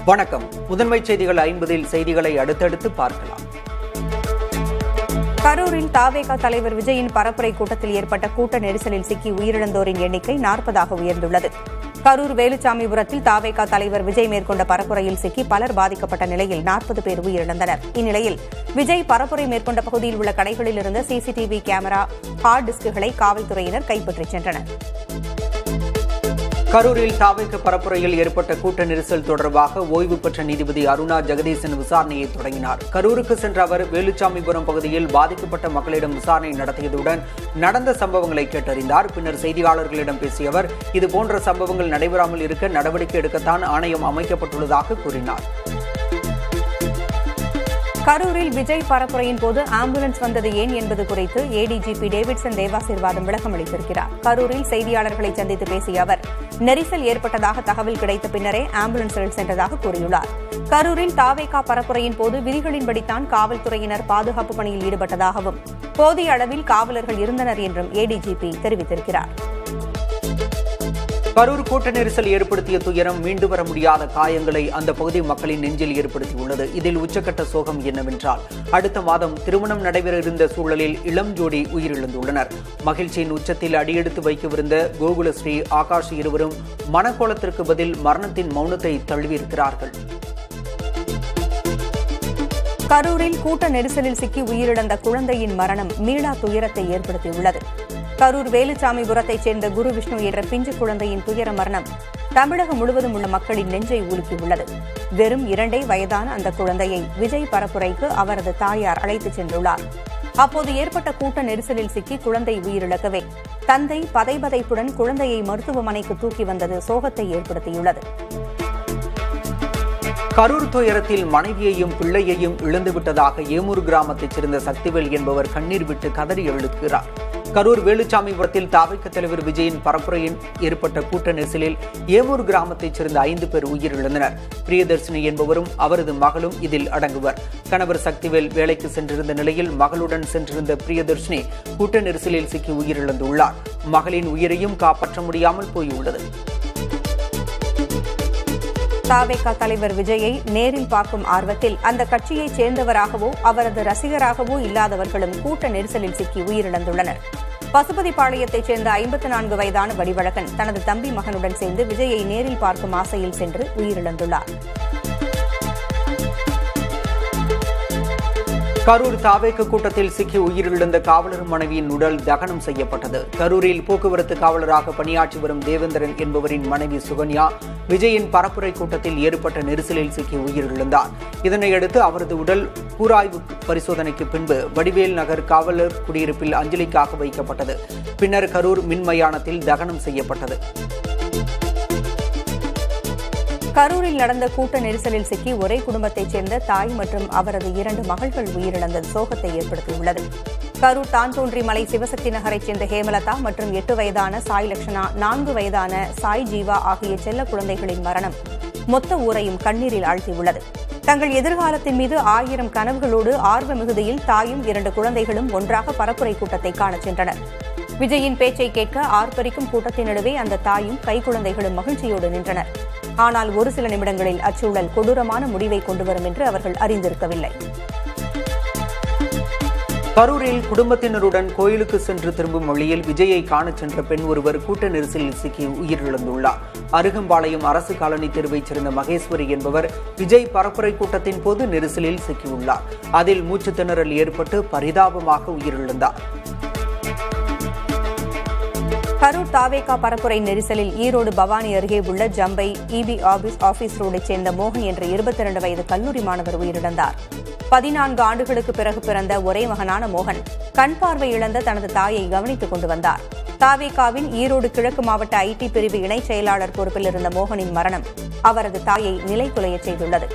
வணக்கம். முதன்மை செய்திகள் 50 செய்திகளை அடுத்தடுத்து பார்க்கலாம். கரூரில் தாவேகா தலைவர் விஜயின் பரப்புரை கூட்டத்தில் ஏற்பட்ட கூட்ட நெரிசலில் சிக்கி உயிரிழந்தோரின் எண்ணிக்கை 40ஆக உயர்ந்துள்ளது. கரூர் வேலுச்சாமிபுரத்தில் தாவேகா தலைவர் விஜய் மேற்கொண்ட பரப்புரையில் சிக்கி பலர் பாதிக்கப்பட்ட நிலையில் 40 பேர் உயிரிழந்தனர். இந்நிலையில் விஜய் பரப்புரை மேற்கொண்ட பகுதியில் உள்ள கடைகளில் இருந்த சிசிடிவி கேமரா, ஹார்ட் டிஸ்குகளை காவல்துறையினர் கைப்பற்றிச் சென்றனர். கரூரில் தாவேகா பரப்புரையில் ஏற்பட்ட கூட்ட நெரிசல் தொடர்பாக ஓய்வு பெற்ற நீதிபதி அருணா ஜெகதீசன் விசாரணையை தொடங்கினார். கரூருக்கு சென்ற அவர் வேலுச்சாமிபுரம் பகுதியில் பாதிக்கப்பட்ட மக்களிடம் விசாரணை நடத்தியதுடன் நடந்த சம்பவங்களை கேட்டறிந்தார். பின்னர் செய்தியாளர்களிடம் பேசிய அவர் இதுபோன்ற சம்பவங்கள் நடைபெறாமல் இருக்க நடவடிக்கை எடுக்கத்தான் ஆணையம் அமைக்கப்பட்டுள்ளதாக கூறினார். கரூரில் விஜய் பரப்புரையின் போது ஆம்புலன்ஸ் வந்தது ஏன் என்பது குறித்து ஏடிஜிபி டேவிட்சன் தேவாசீர்வாதம் விளக்கம் அளித்திருக்கிறார். கரூரில் செய்தியாளர்களை சந்தித்து பேசிய அவர் நெரிசல் ஏற்பட்டதாக தகவல் கிடைத்த பின்னரே ஆம்புலன்ஸ்கள் சென்றதாக கூறியுள்ளார். கரூரில் தாவேகா பரப்புரையின் போது விதிகளின்படித்தான் காவல்துறையினர் பாதுகாப்பு பணியில் ஈடுபட்டதாகவும் போதிய அளவில் காவலர்கள் இருந்தனர் என்றும் ஏடிஜிபி தெரிவித்திருக்கிறார். கரூர் கூட்ட நெரிசல் ஏற்படுத்திய துயரம் மீண்டு வர முடியாத காயங்களை அந்த பகுதி மக்களின் நெஞ்சில் ஏற்படுத்தியுள்ளது. இதில் உச்சக்கட்ட சோகம் என்னவென்றால் அடுத்த மாதம் திருமணம் நடைபெற இருந்த சூழலில் இளம் ஜோடி உயிரிழந்துள்ளனர். மகிழ்ச்சியின் உச்சத்தில் அடியெடுத்து வைக்கவிருந்த கோகுலஸ்ரீ, ஆகாஷ் இருவரும் மனக்கோலத்திற்கு பதில் மரணத்தின் மௌனத்தை தழுவியிருக்கிறார்கள். கரூரில் கூட்ட நெரிசலில் சிக்கி உயிரிழந்த குழந்தையின் மரணம் மீளா துயரத்தை ஏற்படுத்தியுள்ளது. கரூர் வேலுச்சாமிபுரத்தைச் சேர்ந்த குரு விஷ்ணு என்ற பிஞ்சு குழந்தையின் துயர மரணம் தமிழகம் முழுவதும் உள்ள மக்களின் நெஞ்சை உலுக்கியுள்ளது. வெறும் 2 வயதான அந்த குழந்தையை விஜய் பரப்புரைக்கு அவரது தாயார் அழைத்துச் சென்றுள்ளார். அப்போது ஏற்பட்ட கூட்ட நெரிசலில் சிக்கி குழந்தை உயிரிழக்கவே தந்தை பதைபதைப்புடன் குழந்தையை மருத்துவமனைக்கு தூக்கி வந்தது சோகத்தை ஏற்படுத்தியுள்ளது. கரூர் துயரத்தில் மனைவியையும் பிள்ளையையும் இழந்துவிட்டதாக ஏமூர் கிராமத்தைச் சேர்ந்த சக்திவேல் என்பவர் கண்ணீர் விட்டு கதறி எழுதுகிறார். கரூர் வேலுச்சாமிபுரத்தில் தாவேகா தலைவர் விஜயின் பரப்புரையில் ஏற்பட்ட கூட்ட நெரிசலில் ஏமூர் கிராமத்தைச் சேர்ந்த 5 பேர் உயிரிழந்தனர். பிரியதர்ஷினி என்பவரும் அவரது மகளும் இதில் அடங்குவர். கணவர் சக்திவேல் வேலைக்கு சென்றிருந்த நிலையில் மகளுடன் சென்றிருந்த பிரியதர்ஷினி கூட்ட நெரிசலில் சிக்கி உயிரிழந்துள்ளார். மகளின் உயிரையும் காப்பாற்ற முடியாமல் போயுள்ளது. தாவேகா தலைவர் விஜயை நேரில் பார்க்கும் ஆர்வத்தில் அந்த கட்சியைச் சேர்ந்தவராகவோ அவரது ரசிகராகவோ இல்லாதவர்களும் கூட்ட நெரிசலில் சிக்கி உயிரிழந்துள்ளனர். பசுபதிபாளையத்தைச் சேர்ந்த 54 வயதான வடிவழகன் தனது தம்பி மகனுடன் சேர்ந்து விஜயை நேரில் பார்க்கும் ஆசையில் சென்று உயிரிழந்துள்ளார். கரூர் தாவேகா கூட்டத்தில் சிக்கி உயிரிழந்த காவலர் மனைவியின் உடல் தகனம் செய்யப்பட்டது. கரூரில் போக்குவரத்து காவலராக பணியாற்றி வரும் தேவேந்திரன் என்பவரின் மனைவி சுகன்யா விஜயின் பரப்புரை கூட்டத்தில் ஏற்பட்ட நெரிசலில் சிக்கி உயிரிழந்தார். இதனையடுத்து அவரது உடல் கூராய்வு பரிசோதனைக்கு பின்பு வடிவேல் நகர் காவலர் குடியிருப்பில் அஞ்சலிக்காக வைக்கப்பட்டது. பின்னர் கரூர் மின்மயானத்தில் தகனம் செய்யப்பட்டது. கரூரில் நடந்த கூட்ட நெரிசலில் சிக்கி ஒரே குடும்பத்தைச் சேர்ந்த தாய் மற்றும் அவரது 2 மகள்கள் உயிரிழந்தது சோகத்தை ஏற்படுத்தியுள்ளது. கரூர் தான்தோன்றி மலை சிவசக்தி நகரைச் சேர்ந்த ஹேமலதா மற்றும் 8 வயதான சாய் லட்சணா, 4 வயதான சாய் ஜீவா ஆகிய செல்ல குழந்தைகளின் மரணம் மொத்த ஊரையும் கண்ணீரில் ஆழ்த்தியுள்ளது. தங்கள் எதிர்காலத்தின் மீது 1000 கனவுகளோடு ஆர்வ மிகுதியில் தாயும் 2 குழந்தைகளும் ஒன்றாக பரப்புரை கூட்டத்தை காணச் சென்றனர். விஜயின் பேச்சை கேட்க ஆர்ப்பரிக்கும் கூட்டத்தின் நடுவே அந்த தாயும் கைக்குழந்தைகளும் மகிழ்ச்சியோடு நின்றனர். ஆனால் ஒரு சில நிமிடங்களில் அச்சூழல் கொடூரமான முடிவை கொண்டுவரும் என்று அவர்கள் அறிந்திருக்கவில்லை. கரூரில் குடும்பத்தினருடன் கோயிலுக்கு சென்று திரும்பும் வழியில் விஜயை காணச் சென்ற பெண் ஒருவர் கூட்ட நெரிசலில் சிக்கி உயிரிழந்துள்ளார். அருகம்பாளையம் அரசு காலனி தெருவைச் சேர்ந்த மகேஸ்வரி என்பவர் விஜய் பரப்புரை கூட்டத்தின் போது நெரிசலில் சிக்கியுள்ளார். அதில் மூச்சு திணறல் ஏற்பட்டு பரிதாபமாக உயிரிழந்தார். கரூர் தாவேகா பரப்புரை நெரிசலில் ஈரோடு பவானி அருகே உள்ள ஜம்பை இபி ஆபீஸ் ரோடைச் சேர்ந்த மோகன் என்ற 22 வயது கல்லூரி மாணவர் உயிரிழந்தார். 14 ஆண்டுகளுக்கு பிறகு பிறந்த ஒரே மகனான மோகன் கண் பார்வை இழந்த தனது தாயை கவனித்துக் கொண்டு வந்தார். தாவேகாவின் ஈரோடு கிழக்கு மாவட்ட ஐடி பிரிவு இணைச் செயலாளர் பொறுப்பில் இருந்த மோகனின் மரணம் அவரது தாயை நிலைகுலையச் செய்துள்ளது.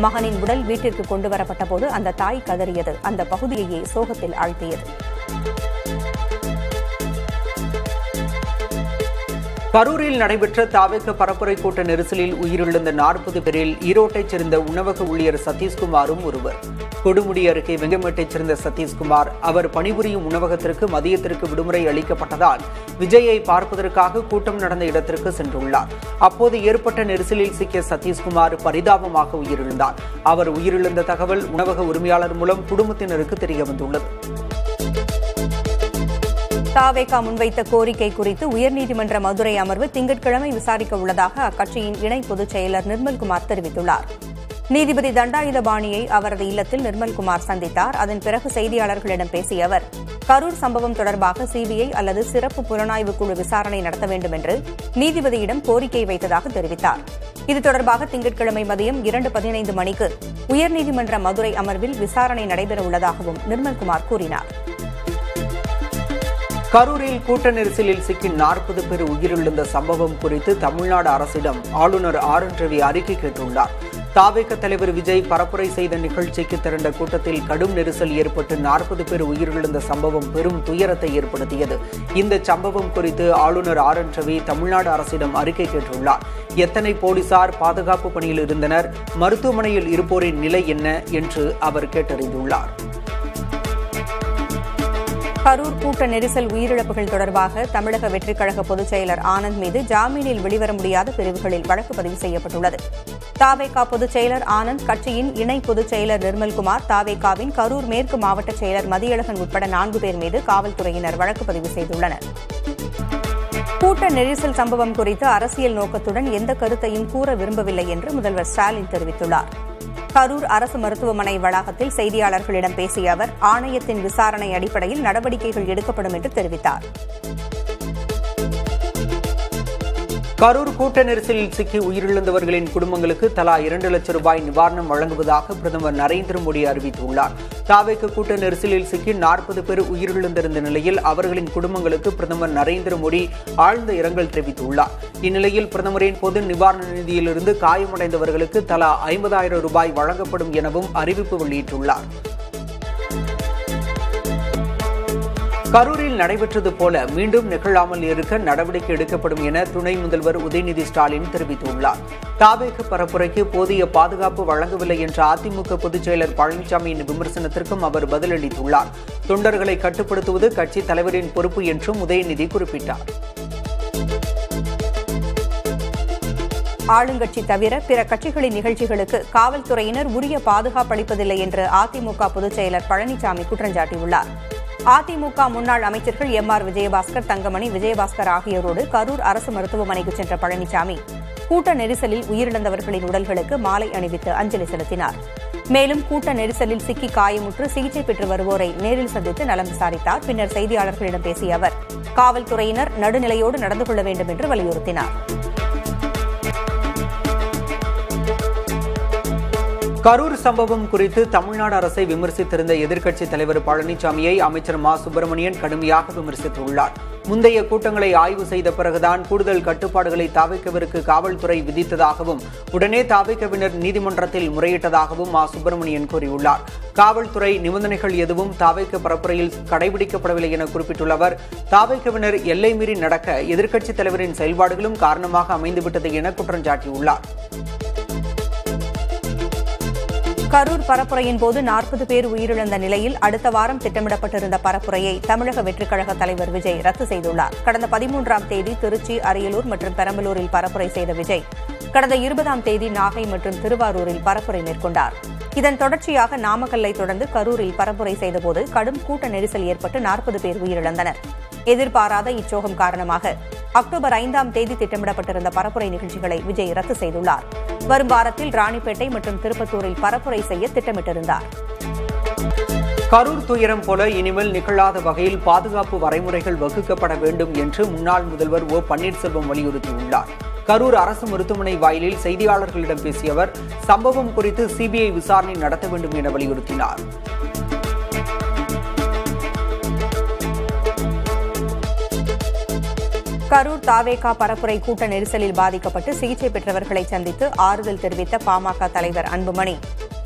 மகனின் உடல் வீட்டிற்கு கொண்டுவரப்பட்ட போது அந்த தாய் கதறியது அந்த பகுதியையே சோகத்தில் ஆழ்த்தியது. கரூரில் நடைபெற்ற தாவேக பரப்புரை கூட்ட நெரிசலில் உயிரிழந்த 40 பேரில் ஈரோட்டைச் சேர்ந்த உணவக ஊழியர் சதீஷ்குமாரும் ஒருவர். கொடுமுடி அருகே வெங்கமேட்டைச் சேர்ந்த சதீஷ்குமார் அவர் பணிபுரியும் உணவகத்திற்கு மதியத்திற்கு விடுமுறை அளிக்கப்பட்டதால் விஜயை பார்ப்பதற்காக கூட்டம் நடந்த இடத்திற்கு சென்றுள்ளார். அப்போது ஏற்பட்ட நெரிசலில் சிக்கிய சதீஷ்குமார் பரிதாபமாக உயிரிழந்தார். அவர் உயிரிழந்த தகவல் உணவக உரிமையாளர் மூலம் குடும்பத்தினருக்கு தெரியவந்துள்ளது. தாவேகா முன்வைத்த கோரிக்கை குறித்து உயர்நீதிமன்ற மதுரை அமர்வு திங்கட்கிழமை விசாரிக்க உள்ளதாக அக்கட்சியின் இணை பொதுச் செயலர் நிர்மல்குமார் தெரிவித்துள்ளார். நீதிபதி தண்டாயுதபாணியை அவரது இல்லத்தில் நிர்மல்குமார் சந்தித்தார். அதன் பிறகு செய்தியாளர்களிடம் பேசிய அவர், கரூர் சம்பவம் தொடர்பாக சிபிஐ அல்லது சிறப்பு புலனாய்வு குழு விசாரணை நடத்த வேண்டும் என்று நீதிபதியிடம் கோரிக்கை வைத்ததாக தெரிவித்தார். இது தொடர்பாக திங்கட்கிழமை மதியம் 2:15 மணிக்கு உயர்நீதிமன்ற மதுரை அமர்வில் விசாரணை நடைபெறவுள்ளதாகவும் நிர்மல்குமார் கூறினார். கரூரில் கூட்ட நெரிசலில் சிக்கி 40 பேர் உயிரிழந்த சம்பவம் குறித்து தமிழ்நாடு அரசிடம் ஆளுநர் ஆர்.என். ரவி அறிக்கை கேட்டுள்ளார். தாவேக தலைவர் விஜய் பரப்புரை செய்த நிகழ்ச்சிக்கு திரண்ட கூட்டத்தில் கடும் நெரிசல் ஏற்பட்டு 40 பேர் உயிரிழந்த சம்பவம் பெரும் துயரத்தை ஏற்படுத்தியது. இந்த சம்பவம் குறித்து ஆளுநர் ஆர்.என். ரவி தமிழ்நாடு அரசிடம் அறிக்கை கேட்டுள்ளார். எத்தனை போலீசார் பாதுகாப்பு பணியில் இருந்தனர், மருத்துவமனையில் இருப்போரின் நிலை என்ன என்று அவர் கேட்டறிந்துள்ளார். கரூர் கூட்ட நெரிசல் உயிரிழப்புகள் தொடர்பாக தமிழக வெற்றிக் கழக பொதுச் செயலர் ஆனந்த் மீது ஜாமீனில் வெளிவர முடியாத பிரிவுகளில் வழக்கு பதிவு செய்யப்பட்டுள்ளது. தாவேகா பொதுச் செயலர் ஆனந்த், கட்சியின் இணை பொதுச் செயலர் நிர்மல்குமார், தாவேகாவின் கரூர் மேற்கு மாவட்ட செயலர் மதியழகன் உட்பட 4 பேர் மீது காவல்துறையினர் வழக்கு பதிவு செய்துள்ளனர். கூட்ட நெரிசல் சம்பவம் குறித்து அரசியல் நோக்கத்துடன் எந்த கருத்தையும் கூற விரும்பவில்லை என்று முதல்வர் ஸ்டாலின் தெரிவித்துள்ளார். கரூர் அரசு மருத்துவமனை வளாகத்தில் செய்தியாளர்களிடம் பேசிய அவர், ஆணையத்தின் விசாரணை அடிப்படையில் நடவடிக்கைகள் எடுக்கப்படும் என்று தெரிவித்தார். கரூர் கூட்ட நெரிசலில் சிக்கி உயிரிழந்தவர்களின் குடும்பங்களுக்கு தலா 2 லட்சம் ரூபாய் நிவாரணம் வழங்குவதாக பிரதமர் நரேந்திர மோடி அறிவித்துள்ளார். தாவேக கூட்ட நெரிசலில் சிக்கி 40 பேர் உயிரிழந்திருந்த நிலையில் அவர்களின் குடும்பங்களுக்கு பிரதமர் நரேந்திர மோடி ஆழ்ந்த இரங்கல் தெரிவித்துள்ளார். இந்நிலையில் பிரதமரின் பொது நிவாரண நிதியிலிருந்து காயமடைந்தவர்களுக்கு தலா 50,000 ரூபாய் வழங்கப்படும் எனவும் அறிவிப்பு வெளியிட்டுள்ளார். கரூரில் நடைபெற்றது போல மீண்டும் நிகழாமல் இருக்க நடவடிக்கை எடுக்கப்படும் என துணை முதல்வர் உதயநிதி ஸ்டாலின் தெரிவித்துள்ளார். தாவேக பரப்புரைக்கு போதிய பாதுகாப்பு வழங்கவில்லை என்ற அதிமுக பொதுச் செயலர் பழனிசாமியின் விமர்சனத்திற்கும் அவர் பதிலளித்துள்ளார். தொண்டர்களை கட்டுப்படுத்துவது கட்சி தலைவரின் பொறுப்பு என்றும் உதயநிதி குறிப்பிட்டார். ஆளுங்கட்சி தவிர பிற கட்சிகளின் நிகழ்ச்சிகளுக்கு காவல்துறையினர் உரிய பாதுகாப்பு அளிப்பதில்லை என்று அதிமுக பொதுச் செயலர் பழனிசாமி குற்றம் சாட்டியுள்ளார். அதிமுக முன்னாள் அமைச்சர்கள் எம்.ஆர். விஜயபாஸ்கர், தங்கமணி, விஜயபாஸ்கர் ஆகியோரோடு கரூர் அரசு மருத்துவமனைக்கு சென்ற பழனிசாமி கூட்ட நெரிசலில் உயிரிழந்தவர்களின் உடல்களுக்கு மாலை அணிவித்து அஞ்சலி செலுத்தினார். மேலும் கூட்ட நெரிசலில் சிக்கி காயமுற்று சிகிச்சை பெற்று வருவோரை நேரில் சந்தித்து நலம் விசாரித்தார். பின்னர் செய்தியாளர்களிடம் பேசிய அவர், காவல்துறையினர் நடுநிலையோடு நடந்து கொள்ள வேண்டும் என்று வலியுறுத்தினார். கரூர் சம்பவம் குறித்து தமிழ்நாடு அரசை விமர்சித்திருந்த எதிர்க்கட்சித் தலைவர் பழனிசாமியை அமைச்சர் மா. சுப்பிரமணியன் கடுமையாக விமர்சித்துள்ளார். முந்தைய கூட்டங்களை ஆய்வு செய்த பிறகுதான் கூடுதல் கட்டுப்பாடுகளை தாவேகவிற்கு காவல்துறை விதித்ததாகவும் உடனே தாவேகவினர் நீதிமன்றத்தில் முறையிட்டதாகவும் மா. சுப்பிரமணியன் கூறியுள்ளார். காவல்துறை நிபந்தனைகள் எதுவும் தாவேக பரப்புரையில் கடைபிடிக்கப்படவில்லை என குறிப்பிட்டுள்ள அவர், தாவேகவினர் எல்லை மீறி நடக்க எதிர்க்கட்சித் தலைவரின் செயல்பாடுகளும் காரணமாக அமைந்துவிட்டது என குற்றம் சாட்டியுள்ளார். கரூர் பரப்புரையின் போது 40 பேர் உயிரிழந்த நிலையில் அடுத்த வாரம் திட்டமிடப்பட்டிருந்த பரப்புரையை தமிழக வெற்றிக் கழக தலைவர் விஜய் ரத்து செய்துள்ளார். கடந்த 13ஆம் தேதி திருச்சி, அரியலூர் மற்றும் பெரம்பலூரில் பரப்புரை செய்த விஜய் கடந்த 20ஆம் தேதி நாகை மற்றும் திருவாரூரில் பரப்புரை மேற்கொண்டார். இதன் தொடர்ச்சியாக நாமக்கல்லை தொடர்ந்து கரூரில் பரப்புரை செய்தபோது கடும் கூட்ட நெரிசல் ஏற்பட்டு 40 பேர் உயிரிழந்தனர். எதிர்பாராத இச்சோகம் காரணமாக அக்டோபர் 5ஆம் தேதி திட்டமிடப்பட்டிருந்த பரப்புரை நிகழ்ச்சிகளை விஜய் ரத்து செய்துள்ளார். வரும் வாரத்தில் ராணிப்பேட்டை மற்றும் திருப்பத்தூரில் பரப்புரை செய்ய திட்டமிட்டிருந்தார். கரூர் துயரம் போல இனிமேல் நிகழாத வகையில் பாதுகாப்பு வரைமுறைகள் வகுக்கப்பட வேண்டும் என்று முன்னாள் முதல்வர் ஓ. பன்னீர்செல்வம் வலியுறுத்தியுள்ளார். கரூர் அரசு மருத்துவமனை வாயிலில் செய்தியாளர்களிடம் பேசிய அவர், சம்பவம் குறித்து சிபிஐ விசாரணை நடத்த வேண்டும் என வலியுறுத்தினார். கரூர் தாவேகா பரப்புரை கூட்ட நெரிசலில் பாதிக்கப்பட்டு சிகிச்சை பெற்றவர்களை சந்தித்து ஆறுதல் தெரிவித்த பாமக தலைவர் அன்புமணி,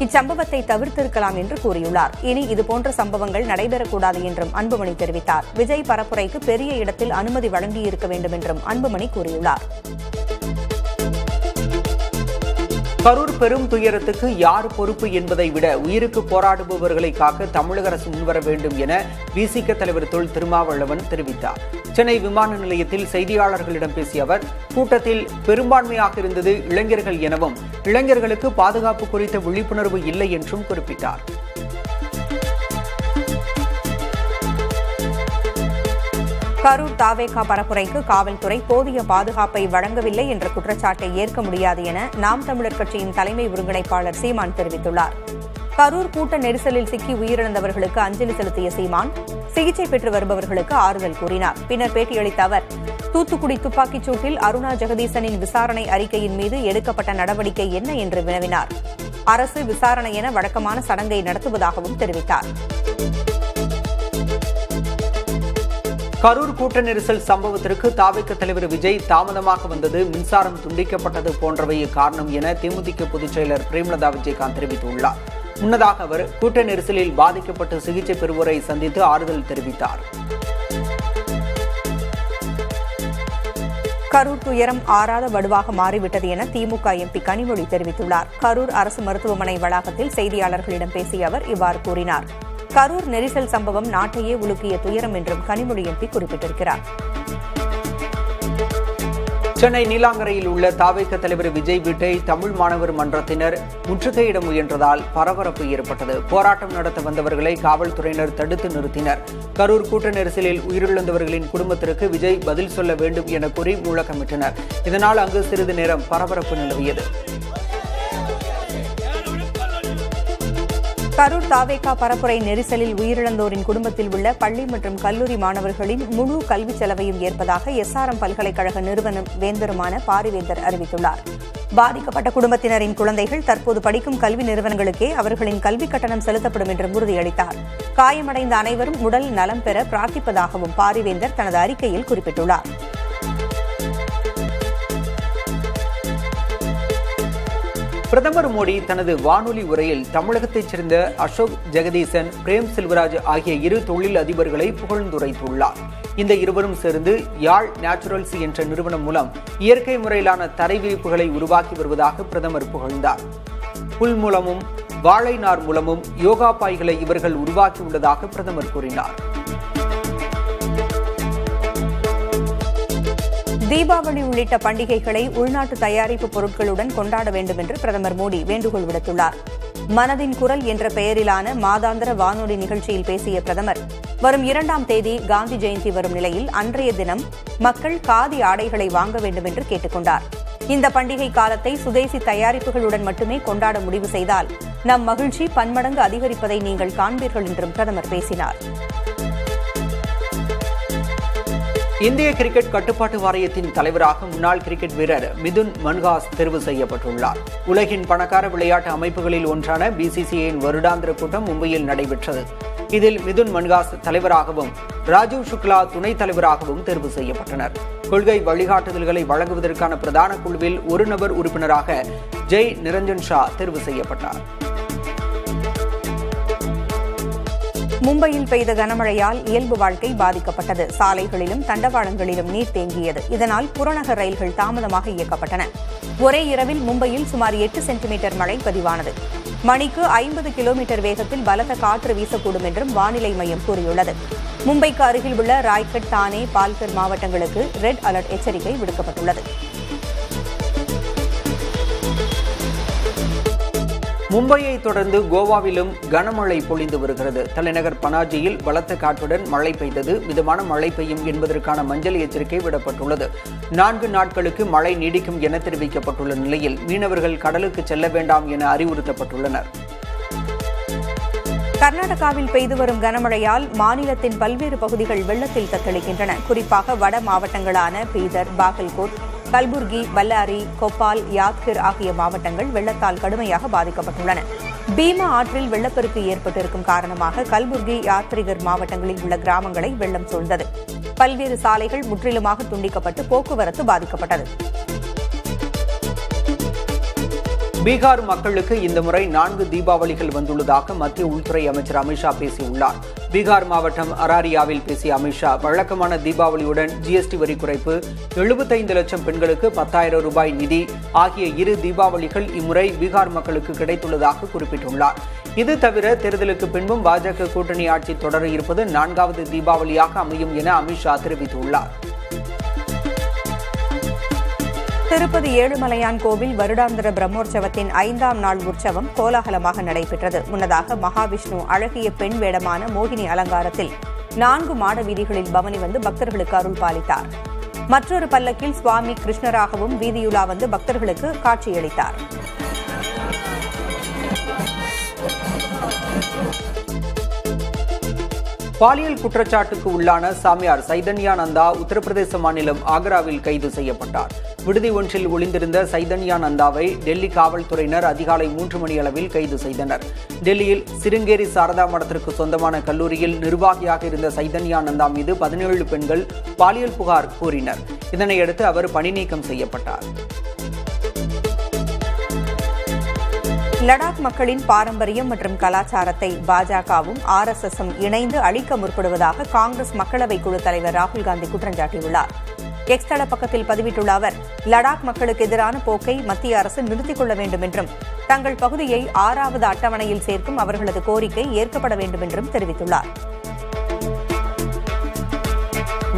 இச்சம்பவத்தை தவிர்த்திருக்கலாம் என்று கூறியுள்ளார். இனி இதுபோன்ற சம்பவங்கள் நடைபெறக்கூடாது என்றும் அன்புமணி தெரிவித்தார். விஜய் பரப்புரைக்கு பெரிய இடத்தில் அனுமதி வழங்கியிருக்க வேண்டும் என்றும் அன்புமணி கூறியுள்ளார். கரூர் பெரும் துயரத்துக்கு யார் பொறுப்பு என்பதை விட உயிருக்கு போராடுபவர்களை காக்க தமிழக அரசு முன்வர வேண்டும் என விசிக தலைவர் தொல் திருமாவளவன் தெரிவித்தார். சென்னை விமான நிலையத்தில் செய்தியாளர்களிடம் பேசிய அவர், கூட்டத்தில் பெரும்பான்மையாக இருந்தது இளைஞர்கள் எனவும் இளைஞர்களுக்கு பாதுகாப்பு குறித்த விழிப்புணர்வு இல்லை என்றும் குறிப்பிட்டார். கரூர் தாவேகா பரப்புரைக்கு காவல்துறை போதிய பாதுகாப்பை வழங்கவில்லை என்ற குற்றச்சாட்டை ஏற்க முடியாது என நாம் தமிழர் கட்சியின் தலைமை ஒருங்கிணைப்பாளர் சீமான் தெரிவித்துள்ளார். கரூர் கூட்ட நெரிசலில் சிக்கி உயிரிழந்தவர்களுக்கு அஞ்சலி செலுத்திய சீமான் சிகிச்சை பெற்று வருபவர்களுக்கு ஆறுதல் கூறினார். பின்னர் பேட்டியளித்த அவர், தூத்துக்குடி துப்பாக்கிச் சூட்டில் அருணா ஜெகதீசனின் விசாரணை அறிக்கையின் மீது எடுக்கப்பட்ட நடவடிக்கை என்ன என்று வினவினார். அரசு விசாரணை என வழக்கமான சடங்கை நடத்துவதாகவும் தெரிவித்தார். கரூர் கூட்ட நெரிசல் சம்பவத்திற்கு தாவேக தலைவர் விஜய் தாமதமாக வந்தது, மின்சாரம் துண்டிக்கப்பட்டது போன்றவையே காரணம் என தேமுதிக பொதுச் செயலர் பிரேமலதா விஜயகாந்த் தெரிவித்துள்ளார். முன்னதாக அவர் கூட்ட நெரிசலில் பாதிக்கப்பட்டு சிகிச்சை பெறுவோரை சந்தித்து ஆறுதல் தெரிவித்தார். கரூர் துயரம் ஆறாத வடுவாக மாறிவிட்டது என திமுக எம்பி கனிமொழி தெரிவித்துள்ளார். கரூர் அரசு மருத்துவமனை வளாகத்தில் செய்தியாளர்களிடம் பேசிய அவர் இவ்வாறு கூறினார். கரூர் நெரிசல் சம்பவம் நாட்டையே உலுக்கிய துயரம் என்றும் கனிமொழி எம்பி குறிப்பிட்டிருக்கிறார். சென்னை நீலாங்கரையில் உள்ள தாவேக தலைவர் விஜய் வீட்டை தமிழ் மாணவர் மன்றத்தினர் முற்றுகையிட முயன்றதால் பரபரப்பு ஏற்பட்டது. போராட்டம் நடத்த வந்தவர்களை காவல்துறையினர் தடுத்து நிறுத்தினர். கரூர் கூட்ட நெரிசலில் உயிரிழந்தவர்களின் குடும்பத்திற்கு விஜய் பதில் சொல்ல வேண்டும் என கூறி முழக்கமிட்டனர். இதனால் அங்கு சிறிது நேரம் பரபரப்பு நிலவியது. கரூர் தாவேகா பரப்புரை நெரிசலில் உயிரிழந்தோரின் குடும்பத்தில் உள்ள பள்ளி மற்றும் கல்லூரி மாணவர்களின் முழு கல்வி செலவையும் ஏற்பதாக எஸ்ஆர்எம் பல்கலைக்கழக நிறுவன வேந்தருமான பாரிவேந்தர் அறிவித்துள்ளார். பாதிக்கப்பட்ட குடும்பத்தினரின் குழந்தைகள் தற்போது படிக்கும் கல்வி நிறுவனங்களுக்கே அவர்களின் கல்விக் கட்டணம் செலுத்தப்படும் என்று உறுதியளித்தார். காயமடைந்த அனைவரும் உடல் நலம் பெற பிரார்த்திப்பதாகவும் பாரிவேந்தர் தனது அறிக்கையில் குறிப்பிட்டுள்ளார். பிரதமர் மோடி தனது வானொலி உரையில் தமிழகத்தைச் சேர்ந்த அசோக் ஜெகதீசன், பிரேம் செல்வராஜ் ஆகிய இரு தொழில் அதிபர்களை புகழ்ந்துரைத்துள்ளார். இந்த இருவரும் சேர்ந்து யாழ் நேச்சுரல்ஸ் என்ற நிறுவனம் மூலம் இயற்கை முறையிலான தரை விரிப்புகளை உருவாக்கி வருவதாக பிரதமர் புகழ்ந்தார். புல் மூலமும் வாழை நார் மூலமும் யோகா பாய்களை இவர்கள் உருவாக்கியுள்ளதாக பிரதமர் கூறினார். தீபாவளி உள்ளிட்ட பண்டிகைகளை உள்நாட்டு தயாரிப்பு பொருட்களுடன் கொண்டாட வேண்டும் என்று பிரதமர் மோடி வேண்டுகோள் விடுத்துள்ளார். மனதின் குரல் என்ற பெயரிலான மாதாந்திர வானொலி நிகழ்ச்சியில் பேசிய பிரதமர், வரும் 2ஆம் தேதி காந்தி ஜெயந்தி வரும் நிலையில் அன்றைய தினம் மக்கள் காதி ஆடைகளை வாங்க வேண்டும் என்று கேட்டுக் கொண்டார். இந்த பண்டிகை காலத்தை சுதேசி தயாரிப்புகளுடன் மட்டுமே கொண்டாட முடிவு செய்தால் நம் மகிழ்ச்சி பன்மடங்கு அதிகரிப்பதை நீங்கள் காண்பீர்கள் என்றும் பிரதமர் பேசினார். இந்திய கிரிக்கெட் கட்டுப்பாட்டு வாரியத்தின் தலைவராக முன்னாள் கிரிக்கெட் வீரர் மிதுன் மன்ஹாஸ் தேர்வு செய்யப்பட்டுள்ளார். உலகின் பணக்கார விளையாட்டு அமைப்புகளில் ஒன்றான பிசிசிஐயின் வருடாந்திர கூட்டம் மும்பையில் நடைபெற்றது. இதில் மிதுன் மன்ஹாஸ் தலைவராகவும் ராஜீவ் சுக்லா துணைத் தலைவராகவும் தேர்வு செய்யப்பட்டனர். கொள்கை வழிகாட்டுதல்களை வழங்குவதற்கான பிரதான குழுவில் ஒரு நபர் உறுப்பினராக ஜெய் நிரஞ்சன் ஷா தேர்வு செய்யப்பட்டார். மும்பையில் பெய்த கனமழையால் இயல்பு வாழ்க்கை பாதிக்கப்பட்டது. சாலைகளிலும் தண்டவாளங்களிலும் நீர் தேங்கியது. இதனால் புறநகர் ரயில்கள் தாமதமாக இயக்கப்பட்டன. ஒரே இரவில் மும்பையில் சுமார் 8 சென்டிமீட்டர் மழை பதிவானது. மணிக்கு 50 கிலோமீட்டர் வேகத்தில் பலத்த காற்று வீசக்கூடும் என்றும் வானிலை மையம் கூறியுள்ளது. மும்பைக்கு அருகில் உள்ள ராய்கட், தானே, பால்கர் மாவட்டங்களுக்கு ரெட் அலர்ட் எச்சரிக்கை விடுக்கப்பட்டுள்ளது. மும்பையை தொடர்ந்து கோவாவிலும் கனமழை பொழிந்து வருகிறது. தலைநகர் பனாஜியில் பலத்த காற்றுடன் மழை பெய்தது. மிதமான மழை பெய்யும் என்பதற்கான மஞ்சள் எச்சரிக்கை விடப்பட்டுள்ளது. 4 நாட்களுக்கு மழை நீடிக்கும் என தெரிவிக்கப்பட்டுள்ள நிலையில் மீனவர்கள் கடலுக்கு செல்ல வேண்டாம் என அறிவுறுத்தப்பட்டுள்ளனர். கர்நாடகாவில் பெய்து வரும் கனமழையால் மாநிலத்தின் பல்வேறு பகுதிகள் வெள்ளத்தில் தத்தளிக்கின்றன. குறிப்பாக வட மாவட்டங்களான பீதர், பாகல்கோட், கல்புர்கி, பல்லாரி, கொப்பால், யாத்கிர் ஆகிய மாவட்டங்கள் வெள்ளத்தால் கடுமையாக பாதிக்கப்பட்டுள்ளன. பீமா ஆற்றில் வெள்ளப்பெருக்கு ஏற்பட்டிருக்கும் காரணமாக கல்புர்கி, யாத்ரிகர் மாவட்டங்களில் உள்ள கிராமங்களை வெள்ளம் சூழ்ந்தது. பல்வேறு சாலைகள் முற்றிலுமாக துண்டிக்கப்பட்டு போக்குவரத்து பாதிக்கப்பட்டது. பீகார் மக்களுக்கு இந்த முறை 4 தீபாவளிகள் வந்துள்ளதாக மத்திய உள்துறை அமைச்சர் அமித்ஷா பேசியுள்ளார். பீகார் மாவட்டம் அராரியாவில் பேசிய அமித்ஷா, வழக்கமான தீபாவளியுடன் ஜிஎஸ்டி வரி குறைப்பு, 75 லட்சம் பெண்களுக்கு 10,000 ரூபாய் நிதி ஆகிய 2 தீபாவளிகள் இம்முறை பீகார் மக்களுக்கு கிடைத்துள்ளதாக குறிப்பிட்டுள்ளார். இது தவிர தேர்தலுக்கு பின்பும் பாஜக கூட்டணி ஆட்சி தொடர இருப்பது 4வது தீபாவளியாக அமையும் என அமித்ஷா தெரிவித்துள்ளார். திருப்பதி ஏழுமலையான் கோவில் வருடாந்திர பிரம்மோற்சவத்தின் 5ஆம் நாள் உற்சவம் கோலாகலமாக நடைபெற்றது. முன்னதாக மகாவிஷ்ணு அழகிய பெண் வேடமான மோகினி அலங்காரத்தில் 4 மாட வீதிகளில் பவனி வந்து பக்தர்களுக்கு அருள் பாலித்தார். மற்றொரு பல்லக்கில் சுவாமி கிருஷ்ணராகவும் வீதியுலா வந்து பக்தர்களுக்கு காட்சியளித்தார். பாலியல் குற்றச்சாட்டுக்கு உள்ளான சாமியார் சைதன்யானந்தா உத்தரப்பிரதேச மாநிலம் ஆக்ராவில் கைது செய்யப்பட்டார். விடுதி ஒன்றில் ஒளிந்திருந்த சைதன்யானந்தாவை டெல்லி காவல்துறையினர் அதிகாலை 3 மணி அளவில் கைது செய்தனர். டெல்லியில் சிருங்கேரி சாரதா மடத்திற்கு சொந்தமான கல்லூரியில் நிர்வாகியாக இருந்த சைதன்யானந்தா மீது 17 பெண்கள் பாலியல் புகார் கூறினர். இதனையடுத்து அவர் பணி நீக்கம் செய்யப்பட்டார். லடாக் மக்களின் பாரம்பரியம் மற்றும் கலாச்சாரத்தை பாஜகவும் RSSம் இணைந்து அழிக்க முற்படுவதாக காங்கிரஸ் மக்களவைக் குழு தலைவர் ராகுல் காந்தி குற்றம் சாட்டியுள்ளார். எக்ஸ் தள பக்கத்தில் பதிவிட்டுள்ள அவர், லடாக் மக்களுக்கு எதிரான போக்கை மத்திய அரசு நிறுத்திக் கொள்ள வேண்டும் என்றும் தங்கள் பகுதியை 6வது அட்டவணையில் சேர்க்கும் அவர்களது கோரிக்கை ஏற்கப்பட வேண்டும் என்றும் தெரிவித்துள்ளார்.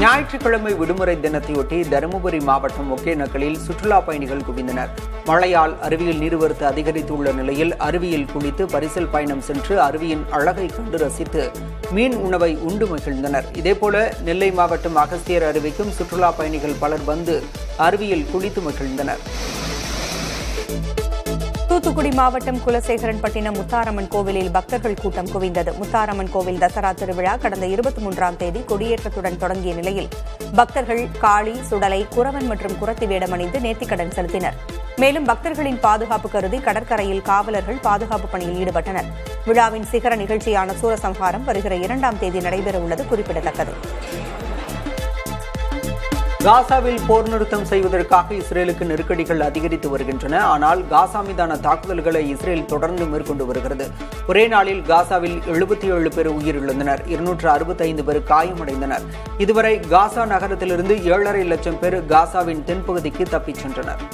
ஞாயிற்றுக்கிழமை விடுமுறை தினத்தையொட்டி தருமபுரி மாவட்டம் ஒகேனக்கலில் சுற்றுலா பயணிகள் குவிந்தனர். மழையால் அருவியில் நீர்வரத்து அதிகரித்துள்ள நிலையில் அருவியில் குளித்து பரிசல் பயணம் சென்று அருவியின் அழகை கண்டு ரசித்து மீன் உணவை உண்டு மகிழ்ந்தனர். இதேபோல நெல்லை மாவட்டம் அகஸ்தியர் அருவிக்கும் சுற்றுலா பயணிகள் பலர் வந்து அருவியில் குளித்து மகிழ்ந்தனர். தூத்துக்குடி மாவட்டம் குலசேகரன்பட்டினம் முத்தாரம்மன் கோவிலில் பக்தர்கள் கூட்டம் குவிந்தது. முத்தாரம்மன் கோவில் தசரா திருவிழா கடந்த 23ஆம் தேதி கொடியேற்றத்துடன் தொடங்கிய நிலையில் பக்தர்கள் காளி, சுடலை, குரவன் மற்றும் குரத்தி வேடமணிந்து நேர்த்திக்கடன் செலுத்தினர். மேலும் பக்தர்களின் பாதுகாப்பு கருதி கடற்கரையில் காவலர்கள் பாதுகாப்பு பணியில் ஈடுபட்டனர். விழாவின் சிகர நிகழ்ச்சியான சூரசம்ஹாரம் வருகிற 2ஆம் தேதி நடைபெறவுள்ளது குறிப்பிடத்தக்கது. காசாவில் போர் நிறுத்தம் செய்வதற்காக இஸ்ரேலுக்கு நெருக்கடிகள் அதிகரித்து வருகின்றன. ஆனால் காசா மீதான தாக்குதல்களை இஸ்ரேல் தொடர்ந்து மேற்கொண்டு வருகிறது. ஒரே நாளில் காசாவில் 77 பேர் உயிரிழந்தனர், 265 பேர் காயமடைந்தனர். இதுவரை காசா நகரத்திலிருந்து 7.5 லட்சம் பேர் காசாவின் தென்பகுதிக்கு தப்பிச் சென்றனர்.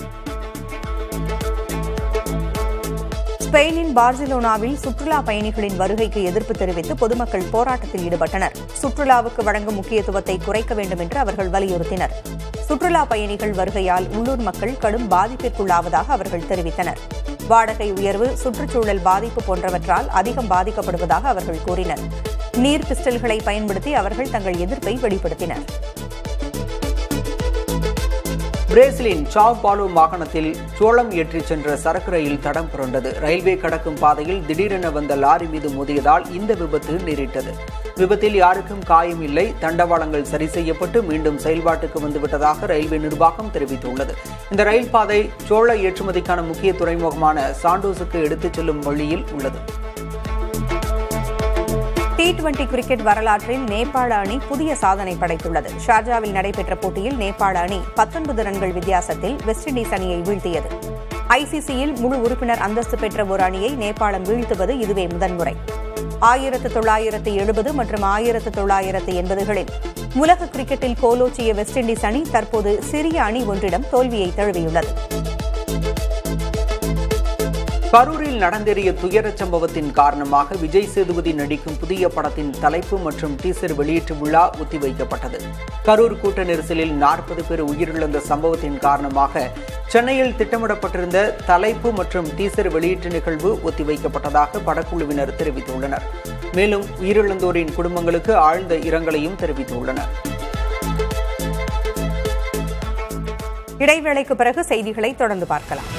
ஸ்பெயினின் பார்சிலோனாவில் சுற்றுலா பயணிகளின் வருகைக்கு எதிர்ப்பு தெரிவித்து பொதுமக்கள் போராட்டத்தில் ஈடுபட்டனர். சுற்றுலாவுக்கு வழங்கும் முக்கியத்துவத்தை குறைக்க வேண்டும் என்று அவர்கள் வலியுறுத்தினர். சுற்றுலா பயணிகள் வருகையால் உள்ளூர் மக்கள் கடும் பாதிப்பிற்குள்ளாவதாக அவர்கள் தெரிவித்தனர். வாடகை உயர்வு, சுற்றுச்சூழல் பாதிப்பு போன்றவற்றால் அதிகம் பாதிக்கப்படுவதாக அவர்கள் கூறினர். நீர் பிஸ்டல்களை பயன்படுத்தி அவர்கள் தங்கள் எதிர்ப்பை வெளிப்படுத்தினர். பிரேசிலின் சாவ் பாலோ மாகாணத்தில் சோளம் ஏற்றிச் சென்ற சரக்கு ரயில் தடம் புரண்டது. ரயில்வே கடக்கும் பாதையில் திடீரென வந்த லாரி மீது மோதியதால் இந்த விபத்து நேரிட்டது. விபத்தில் யாருக்கும் காயம் இல்லை. தண்டவாளங்கள் சரி செய்யப்பட்டு மீண்டும் செயல்பாட்டுக்கு வந்துவிட்டதாக ரயில்வே நிர்வாகம் தெரிவித்துள்ளது. இந்த ரயில் பாதை சோள ஏற்றுமதிக்கான முக்கிய துறைமுகமான சாண்டோஸுக்கு எடுத்துச் செல்லும் வழியில் உள்ளது. T20 கிரிக்கெட் வரலாற்றில் நேபாள அணி புதிய சாதனை படைத்துள்ளது. ஷார்ஜாவில் நடைபெற்ற போட்டியில் நேபாள அணி 19 ரன்கள் வித்தியாசத்தில் வெஸ்ட் இண்டீஸ் அணியை வீழ்த்தியது. ICCயில் முழு உறுப்பினர் அந்தஸ்து பெற்ற ஒரு அணியை நேபாளம் வீழ்த்துவது இதுவே முதன்முறை. 1970 மற்றும் 1980களில் உலக கிரிக்கெட்டில் கோலோச்சிய வெஸ்ட் இண்டீஸ் அணி தற்போது சிறிய அணி ஒன்றிடம் தோல்வியை தழுவியுள்ளது. கரூரில் நடந்தேறிய துயரச் சம்பவத்தின் காரணமாக விஜய் சேதுபதி நடிக்கும் புதிய படத்தின் தலைப்பு மற்றும் டீசர் வெளியீட்டு விழா ஒத்திவைக்கப்பட்டது. கரூர் கூட்ட நெரிசலில் 40 பேர் உயிரிழந்த சம்பவத்தின் காரணமாக சென்னையில் திட்டமிடப்பட்டிருந்த தலைப்பு மற்றும் டீசர் வெளியீட்டு நிகழ்வு ஒத்திவைக்கப்பட்டதாக படக்குழுவினர் தெரிவித்துள்ளனர். மேலும் உயிரிழந்தோரின் குடும்பங்களுக்கு ஆழ்ந்த இரங்கலையும் தெரிவித்துள்ளனர். இடைவேளைக்கு பிறகு செய்திகளை தொடர்ந்து பார்க்கலாம்.